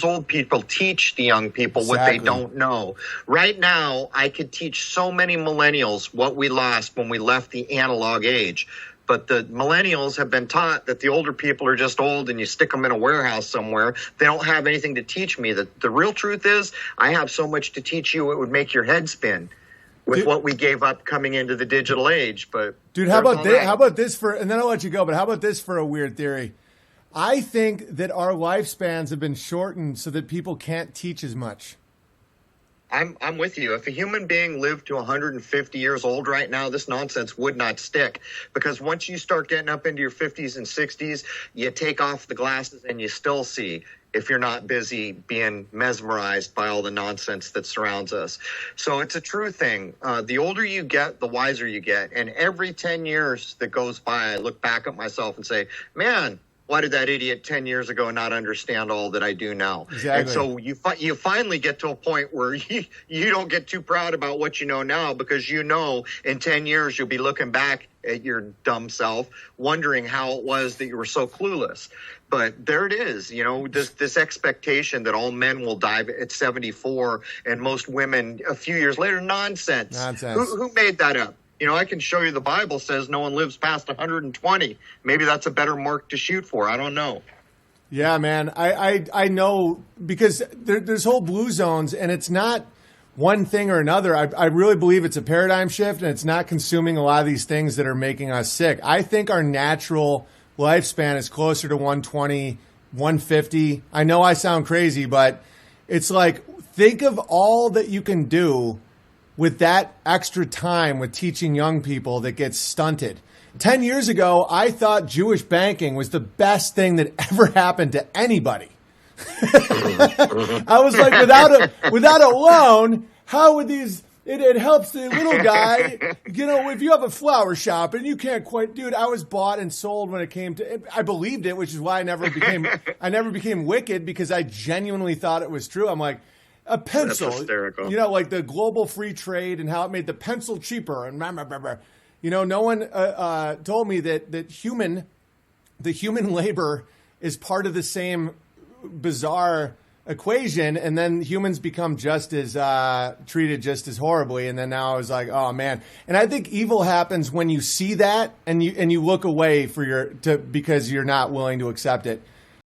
old people teach the young people what they don't know. Right now, I could teach so many millennials what we lost when we left the analog age. But the millennials have been taught that the older people are just old and you stick them in a warehouse somewhere. They don't have anything to teach me. The real truth is, I have so much to teach you, it would make your head spin with what we gave up coming into the digital age. But dude, how about this for, and then I'll let you go, but how about this for a weird theory? I think that our lifespans have been shortened so that people can't teach as much. I'm with you. If a human being lived to 150 years old right now, this nonsense would not stick. Because once you start getting up into your 50s and 60s, you take off the glasses and you still see, if you're not busy being mesmerized by all the nonsense that surrounds us. So it's a true thing. The older you get, the wiser you get. And every 10 years that goes by, I look back at myself and say, man, why did that idiot 10 years ago not understand all that I do now? Exactly. And so you finally get to a point where you don't get too proud about what you know now, because you know in 10 years you'll be looking back at your dumb self, wondering how it was that you were so clueless. But there it is, this expectation that all men will die at 74 and most women a few years later. Nonsense. Who made that up? I can show you the Bible says no one lives past 120. Maybe that's a better mark to shoot for. I don't know. Yeah, man. I know, because there's whole blue zones, and it's not one thing or another. I really believe it's a paradigm shift, and it's not consuming a lot of these things that are making us sick. I think our natural lifespan is closer to 120, 150. I know I sound crazy, but it's like, think of all that you can do with that extra time with teaching young people that gets stunted. 10 years ago, I thought Jewish banking was the best thing that ever happened to anybody. I was like, without a loan, how would it helps the little guy, if you have a flower shop and you can't quite, dude, I was bought and sold when it came to, I believed it, which is why I never became wicked, because I genuinely thought it was true. I'm like, a pencil, that's hysterical. Like the global free trade and how it made the pencil cheaper, and no one told me that the human labor is part of the same bizarre equation, and then humans become just as treated just as horribly. And then now I was like, oh man. And I think evil happens when you see that and you look away because you're not willing to accept it.